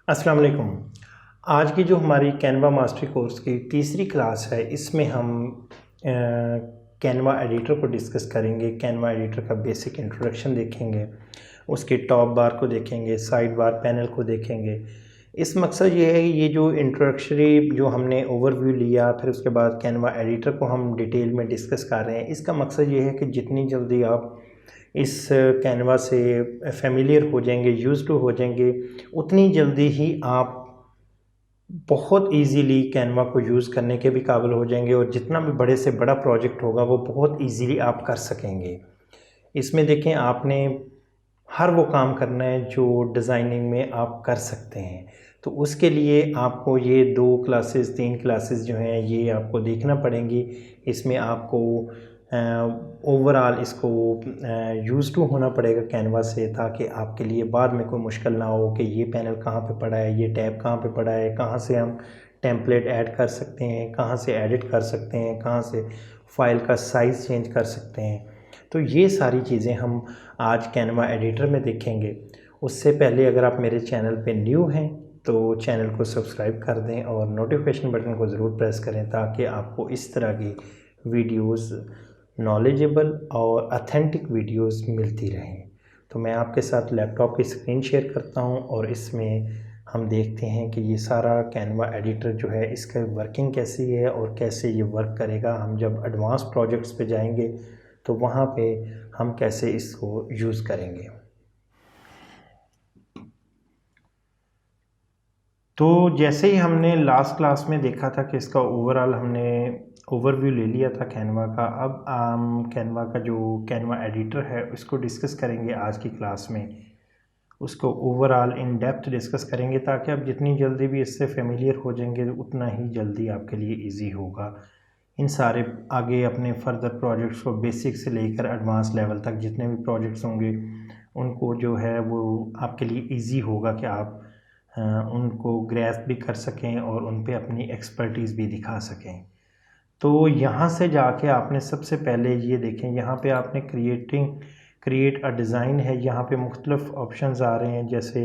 अस्सलाम वालेकुम। आज की जो हमारी कैनवा मास्टरी कोर्स की तीसरी क्लास है, इसमें हम कैनवा एडिटर को डिस्कस करेंगे। कैनवा एडिटर का बेसिक इंट्रोडक्शन देखेंगे, उसके टॉप बार को देखेंगे, साइड बार पैनल को देखेंगे। इस मकसद ये है कि ये जो इंट्रोडक्टरी जो हमने ओवरव्यू लिया, फिर उसके बाद कैनवा एडिटर को हम डिटेल में डिस्कस कर रहे हैं। इसका मकसद ये है कि जितनी जल्दी आप इस कैनवा से फेमिलियर हो जाएंगे, यूज़ टू हो जाएंगे, उतनी जल्दी ही आप बहुत इजीली कैनवा को यूज़ करने के भी काबिल हो जाएंगे और जितना भी बड़े से बड़ा प्रोजेक्ट होगा वो बहुत इजीली आप कर सकेंगे। इसमें देखें, आपने हर वो काम करना है जो डिज़ाइनिंग में आप कर सकते हैं। तो उसके लिए आपको ये 2 क्लासेस 3 क्लासेस जो हैं ये आपको देखना पड़ेंगी। इसमें आपको ओवरऑल इसको यूज़ टू होना पड़ेगा कैनवा से, ताकि आपके लिए बाद में कोई मुश्किल ना हो कि ये पैनल कहाँ पे पड़ा है, ये टैब कहाँ पे पड़ा है, कहाँ से हम टेम्पलेट ऐड कर सकते हैं, कहाँ से एडिट कर सकते हैं, कहाँ से फ़ाइल का साइज़ चेंज कर सकते हैं। तो ये सारी चीज़ें हम आज कैनवा एडिटर में देखेंगे। उससे पहले अगर आप मेरे चैनल पे न्यू हैं तो चैनल को सब्सक्राइब कर दें और नोटिफिकेशन बटन को ज़रूर प्रेस करें, ताकि आपको इस तरह की वीडियोस नॉलेजेबल और ऑथेंटिक वीडियोस मिलती रहें। तो मैं आपके साथ लैपटॉप की स्क्रीन शेयर करता हूं और इसमें हम देखते हैं कि ये सारा कैनवा एडिटर जो है इसका वर्किंग कैसी है और कैसे ये वर्क करेगा। हम जब एडवांस प्रोजेक्ट्स पे जाएंगे तो वहाँ पे हम कैसे इसको यूज़ करेंगे। तो जैसे ही हमने लास्ट क्लास में देखा था कि इसका ओवरऑल हमने ओवरव्यू ले लिया था कैनवा का। अब हम कैनवा का जो कैनवा एडिटर है उसको डिस्कस करेंगे आज की क्लास में। उसको ओवरऑल इन डेप्थ डिस्कस करेंगे, ताकि आप जितनी जल्दी भी इससे फेमिलियर हो जाएंगे उतना ही जल्दी आपके लिए इजी होगा इन सारे आगे अपने फर्दर प्रोजेक्ट्स को बेसिक से लेकर एडवांस लेवल तक जितने भी प्रोजेक्ट्स होंगे उनको जो है वो आपके लिए इजी होगा कि आप उनको ग्रैस्प भी कर सकें और उन पे अपनी एक्सपर्टीज़ भी दिखा सकें। तो यहाँ से जाके आपने सबसे पहले ये देखें, यहाँ पे आपने क्रिएट अ डिज़ाइन है। यहाँ पे मुख्तलिफ ऑप्शंस आ रहे हैं, जैसे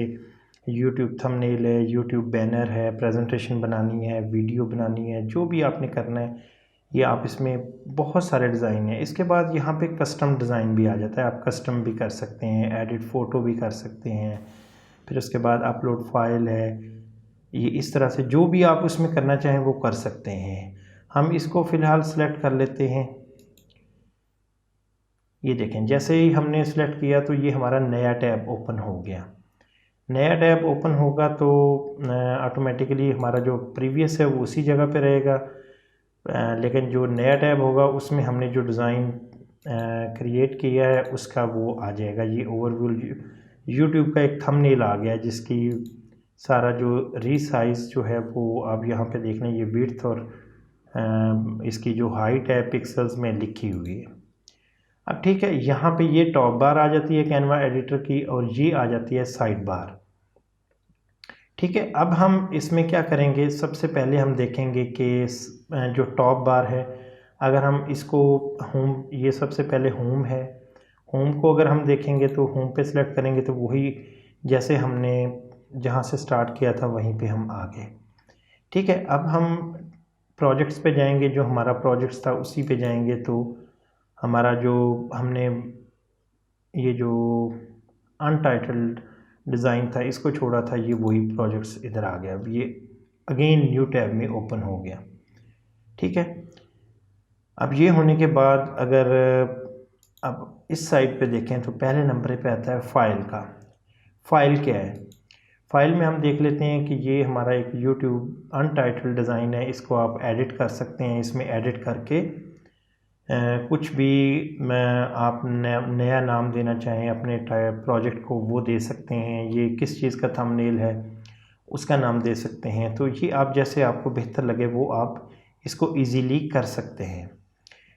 यूट्यूब थंबनेल है, यूट्यूब बैनर है, प्रेजेंटेशन बनानी है, वीडियो बनानी है, जो भी आपने करना है ये आप इसमें बहुत सारे डिज़ाइन हैं। इसके बाद यहाँ पे कस्टम डिज़ाइन भी आ जाता है, आप कस्टम भी कर सकते हैं, एडिट फ़ोटो भी कर सकते हैं। फिर उसके बाद अपलोड फाइल है। ये इस तरह से जो भी आप उसमें करना चाहें वो कर सकते हैं। हम इसको फ़िलहाल सेलेक्ट कर लेते हैं। ये देखें, जैसे ही हमने सेलेक्ट किया तो ये हमारा नया टैब ओपन हो गया। नया टैब ओपन होगा तो ऑटोमेटिकली हमारा जो प्रीवियस है वो उसी जगह पे रहेगा, लेकिन जो नया टैब होगा उसमें हमने जो डिज़ाइन क्रिएट किया है उसका वो आ जाएगा। ये ओवरव्यू यूट्यूब का एक थंबनेल आ गया, जिसकी सारा जो रीसाइज़ जो है वो आप यहाँ पे देख लें। ये विड्थ और इसकी जो हाइट है पिक्सल्स में लिखी हुई है। अब ठीक है, यहाँ पे ये टॉप बार आ जाती है कैनवा एडिटर की और ये आ जाती है साइड बार। ठीक है, अब हम इसमें क्या करेंगे, सबसे पहले हम देखेंगे कि जो टॉप बार है, अगर हम इसको होम, ये सबसे पहले होम है, होम को अगर हम देखेंगे तो होम पे सिलेक्ट करेंगे तो वही जैसे हमने जहाँ से स्टार्ट किया था वहीं पे हम आ गए। ठीक है, अब हम प्रोजेक्ट्स पे जाएंगे, जो हमारा प्रोजेक्ट्स था उसी पे जाएंगे। तो हमारा जो हमने ये जो अनटाइटल्ड डिज़ाइन था इसको छोड़ा था, ये वही प्रोजेक्ट्स इधर आ गया। अब ये अगेन न्यू टैब में ओपन हो गया। ठीक है, अब ये होने के बाद अगर अब इस साइड पे देखें तो पहले नंबर पे आता है फ़ाइल का। फ़ाइल क्या है? फ़ाइल में हम देख लेते हैं कि ये हमारा एक यूट्यूब अनटाइटल्ड डिज़ाइन है। इसको आप एडिट कर सकते हैं। इसमें एडिट करके कुछ भी आप नया नाम देना चाहें अपने प्रोजेक्ट को वो दे सकते हैं। ये किस चीज़ का थंबनेल है उसका नाम दे सकते हैं। तो ये आप जैसे आपको बेहतर लगे वो आप इसको इजीली कर सकते हैं।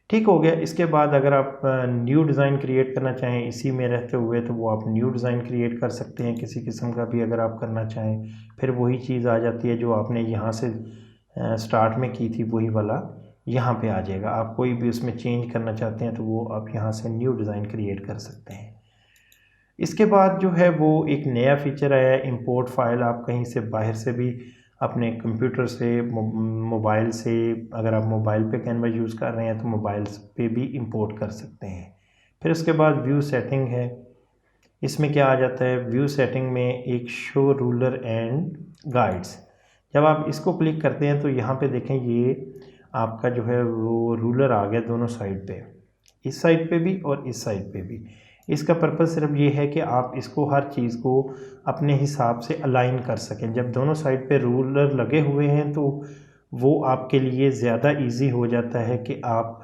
ठीक हो गया। इसके बाद अगर आप न्यू डिज़ाइन क्रिएट करना चाहें इसी में रहते हुए तो वो आप न्यू डिज़ाइन क्रिएट कर सकते हैं, किसी किस्म का भी अगर आप करना चाहें। फिर वही चीज़ आ जाती है जो आपने यहाँ से स्टार्ट में की थी, वही वाला यहाँ पे आ जाएगा। आप कोई भी उसमें चेंज करना चाहते हैं तो वो आप यहाँ से न्यू डिज़ाइन क्रिएट कर सकते हैं। इसके बाद जो है वो एक नया फीचर आया है, इंपोर्ट फाइल। आप कहीं से बाहर से भी अपने कंप्यूटर से, मोबाइल से, अगर आप मोबाइल पे कैनवा यूज़ कर रहे हैं तो मोबाइल पे भी इंपोर्ट कर सकते हैं। फिर उसके बाद व्यू सेटिंग है। इसमें क्या आ जाता है, व्यू सेटिंग में एक शो रूलर एंड गाइड्स। जब आप इसको क्लिक करते हैं तो यहाँ पे देखें, ये आपका जो है वो रूलर आ गया दोनों साइड पे, इस साइड पे भी और इस साइड पे भी। इसका पर्पज़ सिर्फ ये है कि आप इसको हर चीज़ को अपने हिसाब से अलाइन कर सकें। जब दोनों साइड पे रूलर लगे हुए हैं तो वो आपके लिए ज़्यादा इजी हो जाता है कि आप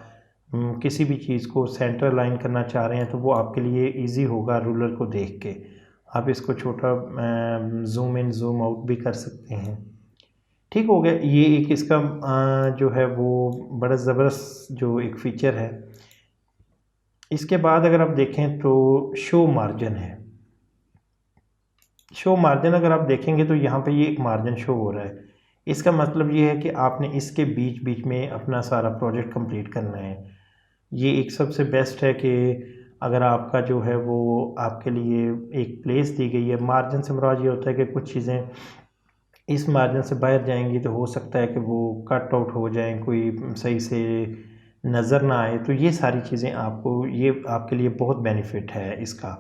किसी भी चीज़ को सेंटर लाइन करना चाह रहे हैं तो वो आपके लिए इजी होगा रूलर को देख के। आप इसको छोटा जूम इन जूम आउट भी कर सकते हैं। ठीक हो गया, ये एक इसका जो है वो बड़ा ज़बरदस्त जो एक फ़ीचर है। इसके बाद अगर आप देखें तो शो मार्जिन है। शो मार्जिन अगर आप देखेंगे तो यहाँ पे ये एक मार्जिन शो हो रहा है। इसका मतलब ये है कि आपने इसके बीच बीच में अपना सारा प्रोजेक्ट कंप्लीट करना है। ये एक सबसे बेस्ट है कि अगर आपका जो है वो आपके लिए एक प्लेस दी गई है। मार्जिन से मुराद ये होता है कि कुछ चीज़ें इस मार्जिन से बाहर जाएंगी तो हो सकता है कि वो कट आउट हो जाएं, कोई सही से नज़र ना आए। तो ये सारी चीज़ें आपको, ये आपके लिए बहुत बेनिफिट है इसका,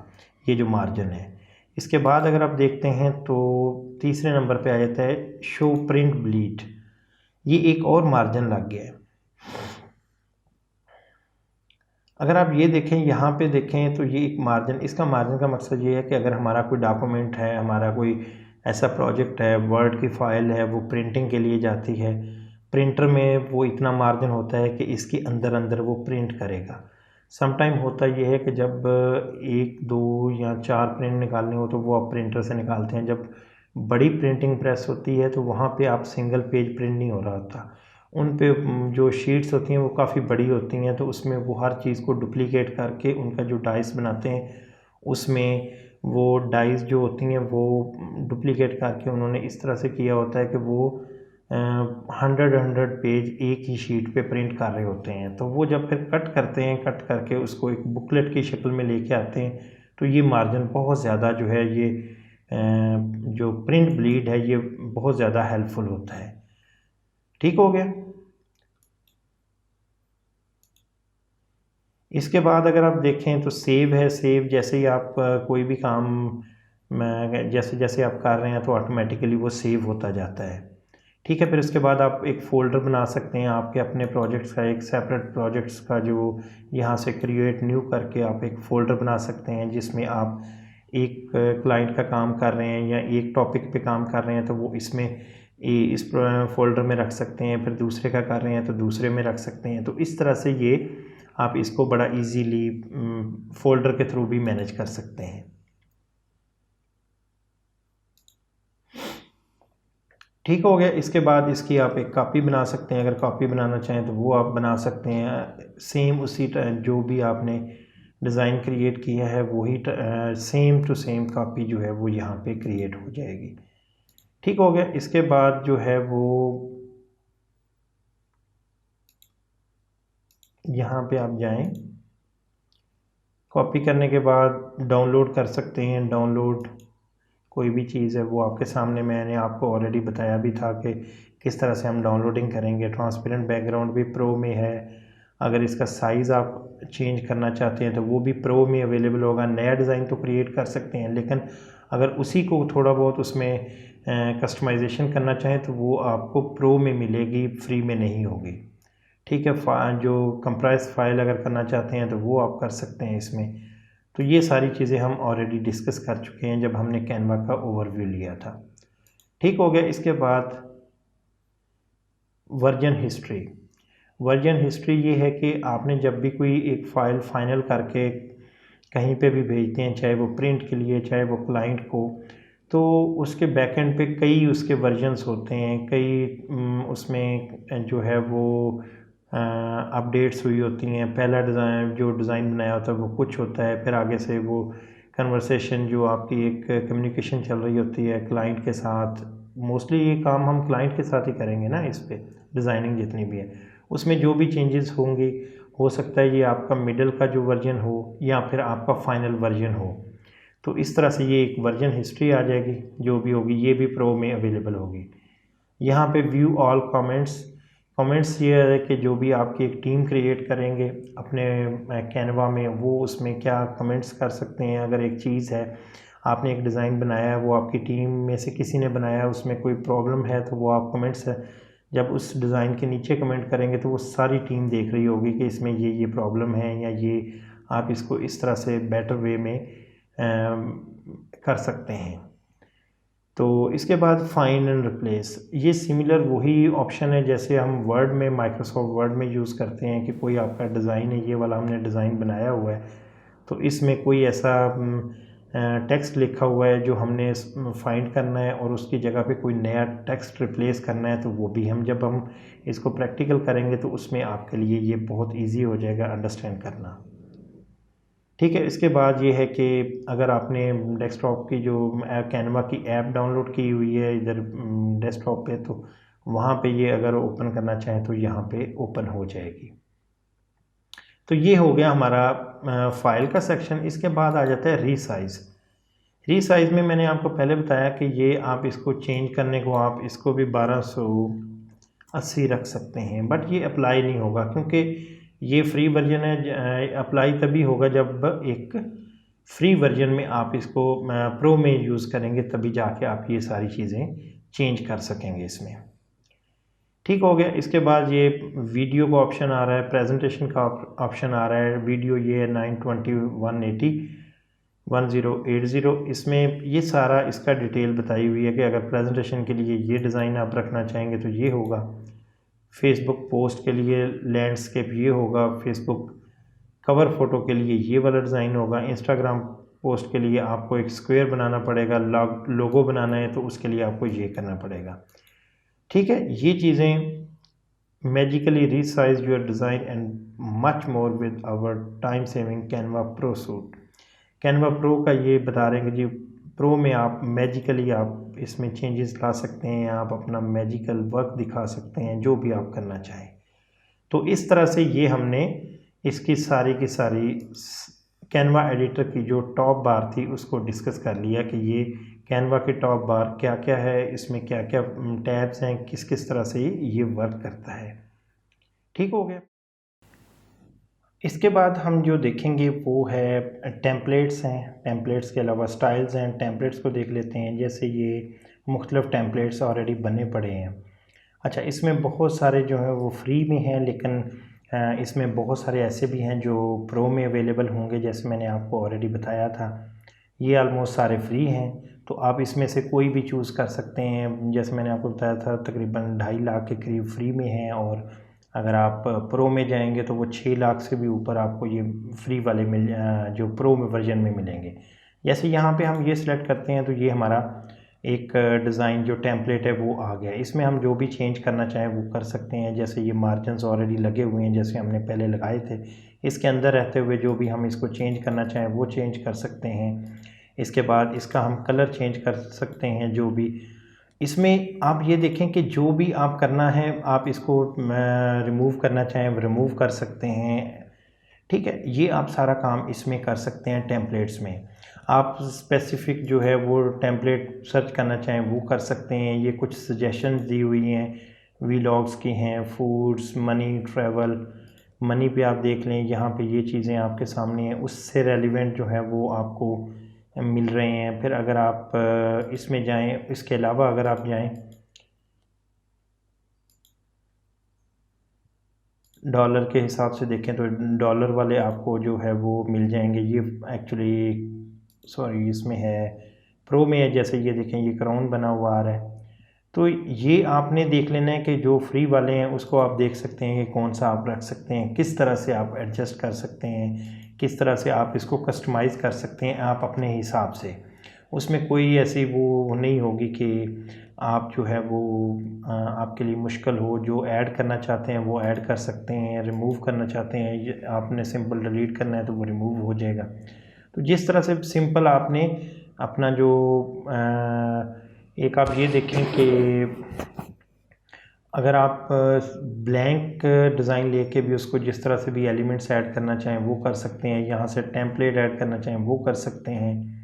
ये जो मार्जिन है। इसके बाद अगर आप देखते हैं तो तीसरे नंबर पे आ जाता है शो प्रिंट ब्लीड। ये एक और मार्जिन लग गया है। अगर आप ये देखें, यहाँ पे देखें तो ये एक मार्जिन, इसका मार्जिन का मकसद ये है कि अगर हमारा कोई डॉक्यूमेंट है, हमारा कोई ऐसा प्रोजेक्ट है, वर्ड की फ़ाइल है, वो प्रिंटिंग के लिए जाती है, प्रिंटर में वो इतना मार्जिन होता है कि इसके अंदर अंदर वो प्रिंट करेगा। समटाइम होता ये है कि जब एक दो या चार प्रिंट निकालने हो तो वो आप प्रिंटर से निकालते हैं। जब बड़ी प्रिंटिंग प्रेस होती है तो वहाँ पे आप सिंगल पेज प्रिंट नहीं हो रहा होता, उन पे जो शीट्स होती हैं वो काफ़ी बड़ी होती हैं, तो उसमें वो हर चीज़ को डुप्लीकेट करके उनका जो डाइस बनाते हैं उसमें वो डाइस जो होती हैं वो डुप्लीकेट करके उन्होंने इस तरह से किया होता है कि वो 100 पेज एक ही शीट पे प्रिंट कर रहे होते हैं। तो वो जब फिर कट करते हैं, कट करके उसको एक बुकलेट की शक्ल में लेके आते हैं, तो ये मार्जिन बहुत ज़्यादा जो है ये जो प्रिंट ब्लीड है ये बहुत ज़्यादा हेल्पफुल होता है। ठीक हो गया। इसके बाद अगर आप देखें तो सेव है। सेव जैसे ही आप कोई भी काम जैसे जैसे आप कर रहे हैं तो ऑटोमेटिकली वो सेव होता जाता है। ठीक है, फिर उसके बाद आप एक फ़ोल्डर बना सकते हैं आपके अपने प्रोजेक्ट्स का, एक सेपरेट प्रोजेक्ट्स का, जो यहाँ से क्रिएट न्यू करके आप एक फ़ोल्डर बना सकते हैं जिसमें आप एक क्लाइंट का काम कर रहे हैं या एक टॉपिक पे काम कर रहे हैं तो वो इसमें इस फोल्डर में रख सकते हैं, फिर दूसरे का कर रहे हैं तो दूसरे में रख सकते हैं। तो इस तरह से ये आप इसको बड़ा इजीली फोल्डर के थ्रू भी मैनेज कर सकते हैं। ठीक हो गया। इसके बाद इसकी आप एक कॉपी बना सकते हैं, अगर कॉपी बनाना चाहें तो वो आप बना सकते हैं। सेम उसी जो भी आपने डिज़ाइन क्रिएट किया है वही सेम टू सेम कॉपी जो है वो यहाँ पे क्रिएट हो जाएगी। ठीक हो गया। इसके बाद जो है वो यहाँ पे आप जाएं, कॉपी करने के बाद डाउनलोड कर सकते हैं। डाउनलोड कोई भी चीज़ है वो आपके सामने, मैंने आपको ऑलरेडी बताया भी था कि किस तरह से हम डाउनलोडिंग करेंगे। ट्रांसपेरेंट बैकग्राउंड भी प्रो में है। अगर इसका साइज़ आप चेंज करना चाहते हैं तो वो भी प्रो में अवेलेबल होगा। नया डिज़ाइन तो क्रिएट कर सकते हैं, लेकिन अगर उसी को थोड़ा बहुत उसमें कस्टमाइजेशन करना चाहें तो वो आपको प्रो में मिलेगी, फ्री में नहीं होगी। ठीक है, जो कंप्रेस फाइल अगर करना चाहते हैं तो वो आप कर सकते हैं इसमें। तो ये सारी चीज़ें हम ऑलरेडी डिस्कस कर चुके हैं जब हमने कैनवा का ओवरव्यू लिया था। ठीक हो गया। इसके बाद वर्जन हिस्ट्री। वर्जन हिस्ट्री ये है कि आपने जब भी कोई एक फ़ाइल फाइनल करके कहीं पे भी भेजते हैं, चाहे वो प्रिंट के लिए चाहे वो क्लाइंट को, तो उसके बैकएंड पे कई उसके वर्जन्स होते हैं, कई उसमें जो है वो अपडेट्स हुई होती हैं। पहला डिज़ाइन जो डिज़ाइन बनाया होता है वो कुछ होता है, फिर आगे से वो कन्वर्सेशन जो आपकी एक कम्युनिकेशन चल रही होती है क्लाइंट के साथ। मोस्टली ये काम हम क्लाइंट के साथ ही करेंगे ना, इस पे डिज़ाइनिंग जितनी भी है उसमें जो भी चेंजेस होंगे, हो सकता है ये आपका मिडल का जो वर्जन हो या फिर आपका फाइनल वर्जन हो। तो इस तरह से ये एक वर्जन हिस्ट्री आ जाएगी, जो भी होगी ये भी प्रो में अवेलेबल होगी। यहाँ पे व्यू ऑल कमेंट्स ये है कि जो भी आपकी एक टीम क्रिएट करेंगे अपने कैनवा में, वो उसमें क्या कमेंट्स कर सकते हैं। अगर एक चीज़ है, आपने एक डिज़ाइन बनाया है, वो आपकी टीम में से किसी ने बनाया है, उसमें कोई प्रॉब्लम है, तो वो आप कमेंट्स है जब उस डिज़ाइन के नीचे कमेंट करेंगे तो वो सारी टीम देख रही होगी कि इसमें ये प्रॉब्लम है, या ये आप इसको इस तरह से बेटर वे में कर सकते हैं। तो इसके बाद फाइंड एंड रिप्लेस, ये सिमिलर वही ऑप्शन है जैसे हम वर्ड में, माइक्रोसॉफ्ट वर्ड में यूज़ करते हैं कि कोई आपका डिज़ाइन है, ये वाला हमने डिज़ाइन बनाया हुआ है, तो इसमें कोई ऐसा टेक्स्ट लिखा हुआ है जो हमने फाइंड करना है और उसकी जगह पे कोई नया टेक्स्ट रिप्लेस करना है, तो वो भी जब हम इसको प्रैक्टिकल करेंगे तो उसमें आपके लिए ये बहुत ईजी हो जाएगा अंडरस्टैंड करना। ठीक है, इसके बाद ये है कि अगर आपने डेस्कटॉप की जो कैनवा की ऐप डाउनलोड की हुई है इधर डेस्कटॉप पे, तो वहाँ पे ये अगर ओपन करना चाहें तो यहाँ पे ओपन हो जाएगी। तो ये हो गया हमारा फाइल का सेक्शन। इसके बाद आ जाता है रीसाइज़ में मैंने आपको पहले बताया कि ये आप इसको चेंज करने को आप इसको भी 1280 रख सकते हैं, बट ये अप्लाई नहीं होगा क्योंकि ये फ्री वर्जन है। अप्लाई तभी होगा जब एक फ्री वर्जन में आप इसको प्रो में यूज़ करेंगे, तभी जाके आप ये सारी चीज़ें चेंज कर सकेंगे इसमें। ठीक हो गया। इसके बाद ये वीडियो का ऑप्शन आ रहा है, प्रेजेंटेशन का ऑप्शन आ रहा है। वीडियो ये है 920 180 1080। इसमें ये सारा इसका डिटेल बताई हुई है कि अगर प्रेजेंटेशन के लिए ये डिज़ाइन आप रखना चाहेंगे तो ये होगा, फेसबुक पोस्ट के लिए लैंडस्केप ये होगा, फेसबुक कवर फ़ोटो के लिए ये वाला डिज़ाइन होगा, इंस्टाग्राम पोस्ट के लिए आपको एक स्क्वायर बनाना पड़ेगा, लोगो बनाना है तो उसके लिए आपको ये करना पड़ेगा। ठीक है, ये चीज़ें magically resize your design and much more with our time saving Canva Pro suite. Canva Pro का ये बता रहे हैं कि जी प्रो में आप मैजिकली आप इसमें चेंजेस ला सकते हैं, आप अपना मैजिकल वर्क दिखा सकते हैं, जो भी आप करना चाहें। तो इस तरह से ये हमने इसकी सारी की सारी कैनवा एडिटर की जो टॉप बार थी उसको डिस्कस कर लिया कि ये कैनवा की टॉप बार क्या क्या है, इसमें क्या क्या टैब्स हैं, किस किस तरह से ये वर्क करता है। ठीक हो गया। इसके बाद हम जो देखेंगे वो है टेम्पलेट्स हैं। टेम्पलेट्स के अलावा स्टाइल्स हैं। टेम्पलेट्स को देख लेते हैं। जैसे ये मुख्तलिफ़ टेम्पलेट्स ऑलरेडी बने पड़े हैं। अच्छा, इसमें बहुत सारे जो हैं वो फ्री में हैं, लेकिन इसमें बहुत सारे ऐसे भी हैं जो प्रो में अवेलेबल होंगे, जैसे मैंने आपको ऑलरेडी बताया था। ये आलमोस्ट सारे फ्री हैं, तो आप इसमें से कोई भी चूज़ कर सकते हैं। जैसे मैंने आपको बताया था तकरीबन 2.5 लाख के करीब फ्री में हैं, और अगर आप प्रो में जाएंगे तो वो 6 लाख से भी ऊपर आपको ये फ्री वाले जो प्रो में वर्जन में मिलेंगे। जैसे यहाँ पे हम ये सिलेक्ट करते हैं तो ये हमारा एक डिज़ाइन जो टेम्पलेट है वो आ गया। इसमें हम जो भी चेंज करना चाहें वो कर सकते हैं। जैसे ये मार्जिन्स ऑलरेडी लगे हुए हैं जैसे हमने पहले लगाए थे, इसके अंदर रहते हुए जो भी हम इसको चेंज करना चाहें वो चेंज कर सकते हैं। इसके बाद इसका हम कलर चेंज कर सकते हैं। जो भी इसमें आप ये देखें कि जो भी आप करना है आप इसको रिमूव करना चाहें रिमूव कर सकते हैं। ठीक है, ये आप सारा काम इसमें कर सकते हैं। टेम्पलेट्स में आप स्पेसिफ़िक जो है वो टेम्पलेट सर्च करना चाहें वो कर सकते हैं। ये कुछ सजेशंस दी हुई हैं, वीलॉग्स की हैं, फूड्स, मनी, ट्रैवल। मनी पे आप देख लें, यहाँ पे ये चीज़ें आपके सामने हैं, उससे रेलिवेंट जो है वो आपको मिल रहे हैं। फिर अगर आप इसमें जाएं, इसके अलावा अगर आप जाएं डॉलर के हिसाब से देखें तो डॉलर वाले आपको जो है वो मिल जाएंगे। ये एक्चुअली सॉरी इसमें है, प्रो में है। जैसे ये देखें, ये क्राउन बना हुआ आ रहा है, तो ये आपने देख लेना है कि जो फ्री वाले हैं उसको आप देख सकते हैं कि कौन सा आप रख सकते हैं, किस तरह से आप एडजस्ट कर सकते हैं, किस तरह से आप इसको कस्टमाइज़ कर सकते हैं आप अपने हिसाब से। उसमें कोई ऐसी वो नहीं होगी कि आप जो है वो आपके लिए मुश्किल हो। जो ऐड करना चाहते हैं वो ऐड कर सकते हैं, रिमूव करना चाहते हैं ये आपने सिंपल डिलीट करना है तो वो रिमूव हो जाएगा। तो जिस तरह से सिंपल आपने अपना जो एक आप ये देखें कि अगर आप ब्लैंक डिज़ाइन लेके भी उसको जिस तरह से भी एलिमेंट्स ऐड करना चाहें वो कर सकते हैं। यहाँ से टेम्पलेट ऐड करना चाहें वो कर सकते हैं।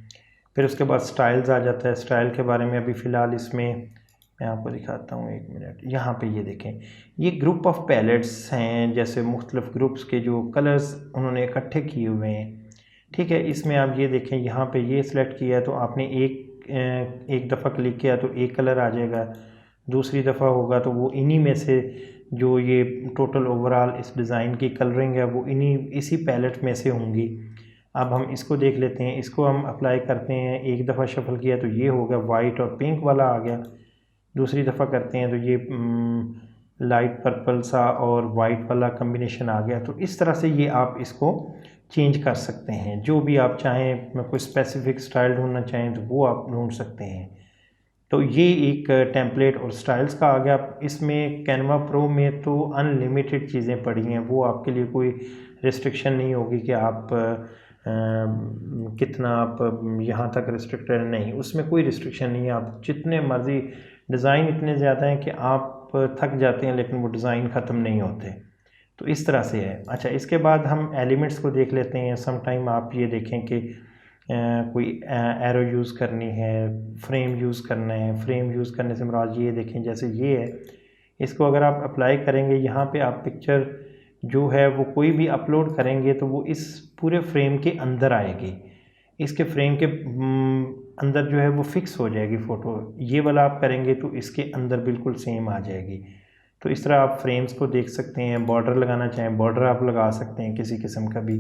फिर उसके बाद स्टाइल्स आ जाता है। स्टाइल के बारे में अभी फ़िलहाल इसमें मैं आपको दिखाता हूँ, 1 मिनट। यहाँ पे ये देखें, ये ग्रुप ऑफ पैलेट्स हैं, जैसे मुख्तलिफ ग्रुप्स के जो कलर्स उन्होंने इकट्ठे किए हुए हैं। ठीक है, इसमें आप ये देखें, यहाँ पे ये सिलेक्ट किया तो आपने एक दफ़ा क्लिक किया तो एक कलर आ जाएगा, दूसरी दफ़ा होगा तो वो इन्हीं में से जो ये टोटल ओवरऑल इस डिज़ाइन की कलरिंग है वो इसी पैलेट में से होंगी। अब हम इसको देख लेते हैं, इसको हम अप्लाई करते हैं। एक दफ़ा शफल किया तो ये हो गया, वाइट और पिंक वाला आ गया। दूसरी दफ़ा करते हैं तो ये लाइट पर्पल सा और वाइट वाला कम्बिनेशन आ गया। तो इस तरह से ये आप इसको चेंज कर सकते हैं, जो भी आप चाहें। कोई स्पेसिफिक स्टाइल ढूंढना चाहें तो वो आप ढूंढ सकते हैं। तो ये एक टेम्पलेट और स्टाइल्स का आ गया। इसमें कैनवा प्रो में तो अनलिमिटेड चीज़ें पड़ी हैं, वो आपके लिए कोई रिस्ट्रिक्शन नहीं होगी कि आप कितना आप यहाँ तक रिस्ट्रिक्टेड नहीं, उसमें कोई रिस्ट्रिक्शन नहीं है। आप जितने मर्ज़ी, डिज़ाइन इतने ज़्यादा हैं कि आप थक जाते हैं लेकिन वो डिज़ाइन ख़त्म नहीं होते। तो इस तरह से है। अच्छा, इसके बाद हम एलिमेंट्स को देख लेते हैं। सम टाइम आप ये देखें कि कोई एरो यूज़ करनी है, फ्रेम यूज़ करना है। फ्रेम यूज़ करने से मुराद ये देखें, जैसे ये है, इसको अगर आप अप्लाई करेंगे, यहाँ पे आप पिक्चर जो है वो कोई भी अपलोड करेंगे तो वो इस पूरे फ्रेम के अंदर आएगी। इसके फ्रेम के अंदर जो है वो फिक्स हो जाएगी फ़ोटो। ये वाला आप करेंगे तो इसके अंदर बिल्कुल सेम आ जाएगी। तो इस तरह आप फ्रेम्स को देख सकते हैं। बॉर्डर लगाना चाहें, बॉर्डर आप लगा सकते हैं किसी किस्म का भी।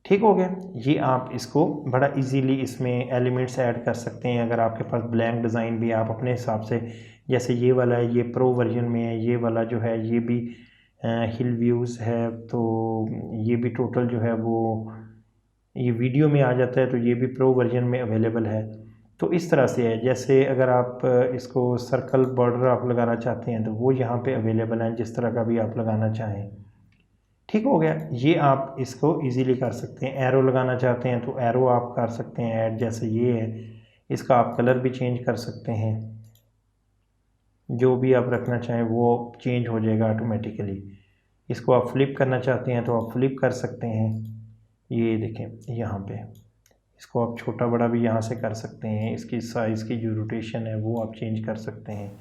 ठीक हो गया। ये आप इसको बड़ा इजीली इसमें एलिमेंट्स ऐड कर सकते हैं। अगर आपके पास ब्लैंक डिज़ाइन भी, आप अपने हिसाब से, जैसे ये वाला है, ये प्रो वर्जन में है, ये वाला जो है ये भी हिल व्यूज़ है, तो ये भी टोटल जो है वो ये वीडियो में आ जाता है, तो ये भी प्रो वर्जन में अवेलेबल है। तो इस तरह से है। जैसे अगर आप इसको सर्कल बॉर्डर आप लगाना चाहते हैं तो वो यहाँ पे अवेलेबल है, जिस तरह का भी आप लगाना चाहें। ठीक हो गया। ये आप इसको इजीली कर सकते हैं। एरो लगाना चाहते हैं तो एरो आप कर सकते हैं ऐड, जैसे ये है। इसका आप कलर भी चेंज कर सकते हैं, जो भी आप रखना चाहें वो चेंज हो जाएगा ऑटोमेटिकली। इसको आप फ्लिप करना चाहते हैं तो आप फ्लिप कर सकते हैं। ये देखें यहाँ पे, इसको आप छोटा बड़ा भी यहाँ से कर सकते हैं। इसकी साइज़ की जो रोटेशन है वो आप चेंज कर सकते हैं।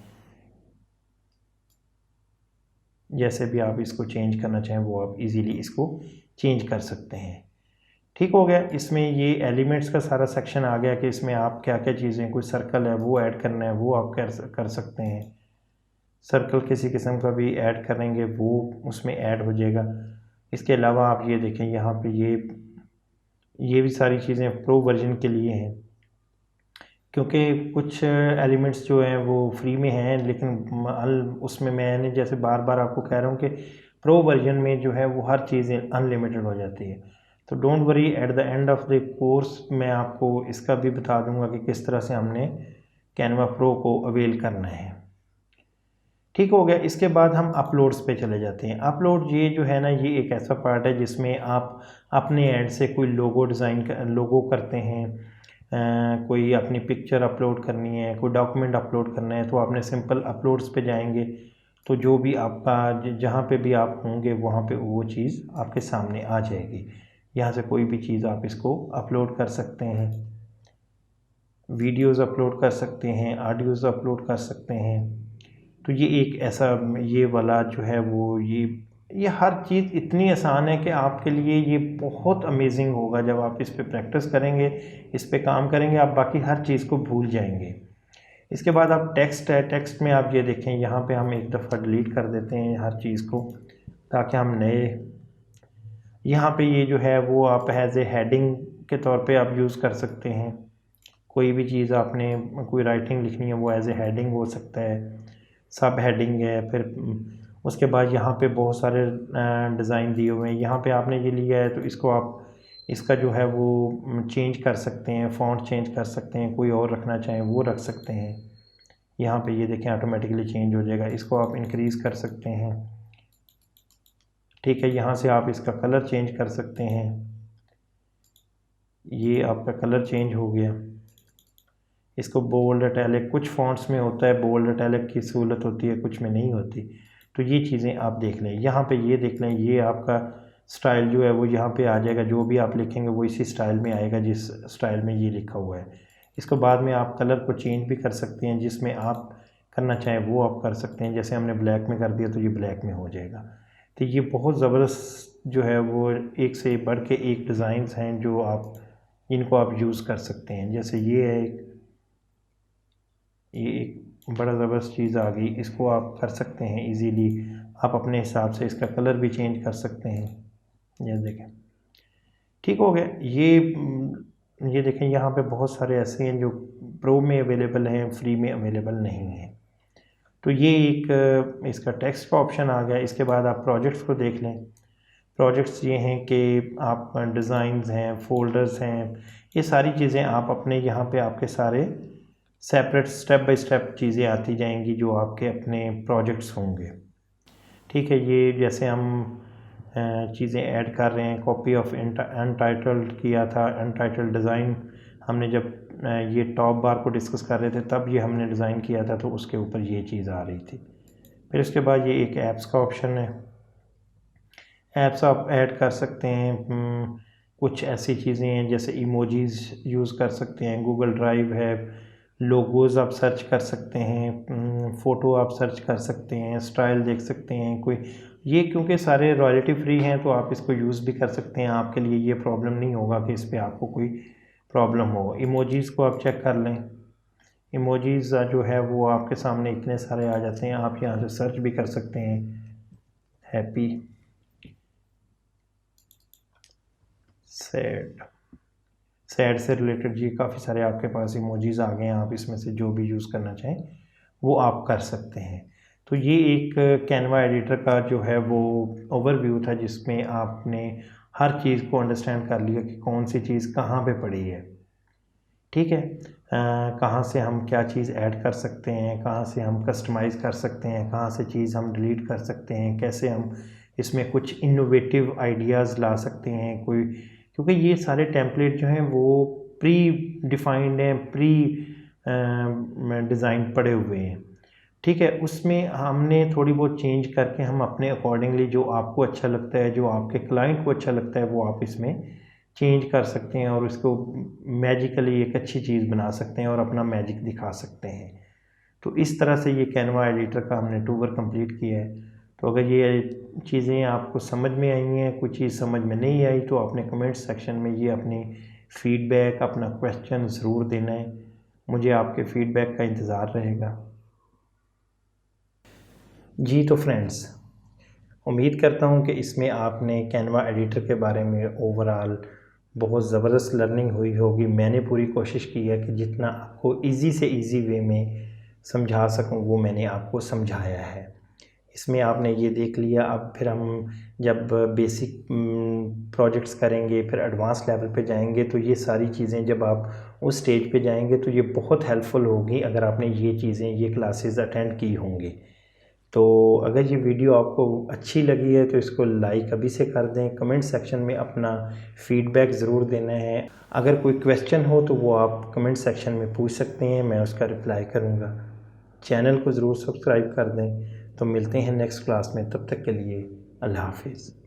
जैसे भी आप इसको चेंज करना चाहें वो आप इजीली इसको चेंज कर सकते हैं। ठीक हो गया। इसमें ये एलिमेंट्स का सारा सेक्शन आ गया कि इसमें आप क्या क्या चीज़ें, कोई सर्कल है वो ऐड करना है वो आप कर सकते हैं। सर्कल किसी किस्म का भी ऐड करेंगे वो उसमें ऐड हो जाएगा। इसके अलावा आप ये देखें, यहाँ पे ये भी सारी चीज़ें प्रो वर्जन के लिए हैं, क्योंकि कुछ एलिमेंट्स जो हैं वो फ्री में हैं, लेकिन उसमें मैंने जैसे बार बार आपको कह रहा हूँ कि प्रो वर्जन में जो है वो हर चीज़ अनलिमिटेड हो जाती है। तो don't worry, at the end of the course मैं आपको इसका भी बता दूंगा कि किस तरह से हमने कैनवा प्रो को अवेल करना है। ठीक हो गया। इसके बाद हम अपलोड्स पे चले जाते हैं। अपलोड ये जो है ना, ये एक ऐसा पार्ट है जिसमें आप अपने एंड से कोई लोगो करते हैं, कोई अपनी पिक्चर अपलोड करनी है, कोई डॉक्यूमेंट अपलोड करना है, तो आपने सिंपल अपलोड्स पे जाएंगे तो जो भी आपका जहाँ पे भी आप होंगे वहाँ पे वो चीज़ आपके सामने आ जाएगी। यहाँ से कोई भी चीज़ आप इसको अपलोड कर सकते हैं, वीडियोज़ अपलोड कर सकते हैं, ऑडियोज़ अपलोड कर सकते हैं। तो ये एक ऐसा, ये वाला जो है वो ये हर चीज़ इतनी आसान है कि आपके लिए ये बहुत अमेजिंग होगा। जब आप इस पे प्रैक्टिस करेंगे, इस पे काम करेंगे, आप बाकी हर चीज़ को भूल जाएंगे। इसके बाद आप टेक्स्ट है, टेक्स्ट में आप ये देखें, यहाँ पे हम एक दफ़ा डिलीट कर देते हैं हर चीज़ को, ताकि हम नए, यहाँ पे ये जो है वो आप एज ए हेडिंग के तौर पे आप यूज़ कर सकते हैं। कोई भी चीज़ आपने कोई राइटिंग लिखनी है वो एज ए हेडिंग हो सकता है, सब हेडिंग है। फिर उसके बाद यहाँ पे बहुत सारे डिज़ाइन दिए हुए हैं। यहाँ पे आपने ये लिया है तो इसको आप, इसका जो है वो चेंज कर सकते हैं, फ़ॉन्ट चेंज कर सकते हैं, कोई और रखना चाहें वो रख सकते हैं। यहाँ पे ये देखें ऑटोमेटिकली चेंज हो जाएगा। इसको आप इंक्रीज़ कर सकते हैं। ठीक है, यहाँ से आप इसका कलर चेंज कर सकते हैं। ये आपका कलर चेंज हो गया। इसको बोल्ड इटैलिक, कुछ फ़ॉन्ट्स में होता है बोल्ड इटैलिक की सहूलत होती है, कुछ में नहीं होती। तो ये चीज़ें आप देख लें। यहाँ पे ये देख लें, ये आपका स्टाइल जो है वो यहाँ पे आ जाएगा, जो भी आप लिखेंगे वो इसी स्टाइल में आएगा जिस स्टाइल में ये लिखा हुआ है। इसको बाद में आप कलर को चेंज भी कर सकते हैं, जिसमें आप करना चाहें वो आप कर सकते हैं। जैसे हमने ब्लैक में कर दिया तो ये ब्लैक में हो जाएगा। तो ये बहुत ज़बरदस्त जो है वो एक से बढ़ के एक डिज़ाइंस हैं जो आप इनको आप यूज़ कर सकते हैं। जैसे ये है ये एक बड़ा ज़बरदस्त चीज़ आ गई, इसको आप कर सकते हैं इजीली। आप अपने हिसाब से इसका कलर भी चेंज कर सकते हैं। ये देखें, ठीक हो गया। ये देखें, यहाँ पे बहुत सारे ऐसे हैं जो प्रो में अवेलेबल हैं, फ्री में अवेलेबल नहीं हैं। तो ये एक इसका टेक्स्ट का ऑप्शन आ गया। इसके बाद आप प्रोजेक्ट्स को देख लें। प्रोजेक्ट्स ये हैं कि आप डिज़ाइंस हैं, फ़ोल्डर्स हैं, ये सारी चीज़ें आप अपने यहाँ पे आपके सारे सेपरेट स्टेप बाय स्टेप चीज़ें आती जाएंगी जो आपके अपने प्रोजेक्ट्स होंगे। ठीक है, ये जैसे हम चीज़ें ऐड कर रहे हैं, कॉपी ऑफ अनटाइटल्ड किया था, अनटाइटल्ड डिज़ाइन हमने जब ये टॉप बार को डिस्कस कर रहे थे तब ये हमने डिज़ाइन किया था, तो उसके ऊपर ये चीज़ आ रही थी। फिर उसके बाद ये एक ऐप्स का ऑप्शन है, ऐप्स आप ऐड कर सकते हैं। कुछ ऐसी चीज़ें हैं जैसे इमोजीज़ यूज़ कर सकते हैं, गूगल ड्राइव है, लोगोज़ आप सर्च कर सकते हैं, फ़ोटो आप सर्च कर सकते हैं, स्टाइल देख सकते हैं कोई। ये क्योंकि सारे रॉयल्टी फ्री हैं तो आप इसको यूज़ भी कर सकते हैं, आपके लिए ये प्रॉब्लम नहीं होगा कि इस पर आपको कोई प्रॉब्लम हो। इमोजीज़ को आप चेक कर लें, इमोजीज़ जो है वो आपके सामने इतने सारे आ जाते हैं, आप यहाँ से सर्च भी कर सकते हैं। हैप्पी, सैड, सैड से रिलेटेड ये काफ़ी सारे आपके पास इमोजीज़ आ गए हैं, आप इसमें से जो भी यूज़ करना चाहें वो आप कर सकते हैं। तो ये एक कैनवा एडिटर का जो है वो ओवरव्यू था जिसमें आपने हर चीज़ को अंडरस्टैंड कर लिया कि कौन सी चीज़ कहाँ पे पड़ी है। ठीक है, कहाँ से हम क्या चीज़ ऐड कर सकते हैं, कहाँ से हम कस्टमाइज़ कर सकते हैं, कहाँ से चीज़ हम डिलीट कर सकते हैं, कैसे हम इसमें कुछ इनोवेटिव आइडियाज़ ला सकते हैं कोई, क्योंकि ये सारे टेम्पलेट जो हैं वो प्री डिफाइंड हैं, प्री डिज़ाइन पड़े हुए हैं। ठीक है, उसमें हमने थोड़ी बहुत चेंज करके हम अपने अकॉर्डिंगली जो आपको अच्छा लगता है, जो आपके क्लाइंट को अच्छा लगता है वो आप इसमें चेंज कर सकते हैं और इसको मैजिकली एक अच्छी चीज़ बना सकते हैं और अपना मैजिक दिखा सकते हैं। तो इस तरह से ये कैनवा एडिटर का हमने टूर कंप्लीट किया है। तो अगर ये चीज़ें आपको समझ में आई हैं, कुछ चीज़ समझ में नहीं आई तो अपने कमेंट सेक्शन में ये अपनी फ़ीडबैक, अपना क्वेश्चन ज़रूर देना है। मुझे आपके फ़ीडबैक का इंतज़ार रहेगा। जी तो फ्रेंड्स, उम्मीद करता हूँ कि इसमें आपने कैनवा एडिटर के बारे में ओवरऑल बहुत ज़बरदस्त लर्निंग हुई होगी। मैंने पूरी कोशिश की है कि जितना आपको इजी से इजी वे में समझा सकूँ वो मैंने आपको समझाया है। इसमें आपने ये देख लिया, अब फिर हम जब बेसिक प्रोजेक्ट्स करेंगे फिर एडवांस लेवल पे जाएंगे तो ये सारी चीज़ें जब आप उस स्टेज पे जाएंगे तो ये बहुत हेल्पफुल होगी अगर आपने ये चीज़ें, ये क्लासेस अटेंड की होंगी। तो अगर ये वीडियो आपको अच्छी लगी है तो इसको लाइक अभी से कर दें, कमेंट सेक्शन में अपना फ़ीडबैक ज़रूर देना है। अगर कोई क्वेश्चन हो तो वो आप कमेंट सेक्शन में पूछ सकते हैं, मैं उसका रिप्लाई करूँगा। चैनल को ज़रूर सब्सक्राइब कर दें। तो मिलते हैं नेक्स्ट क्लास में, तब तक के लिए अल्लाह हाफिज़।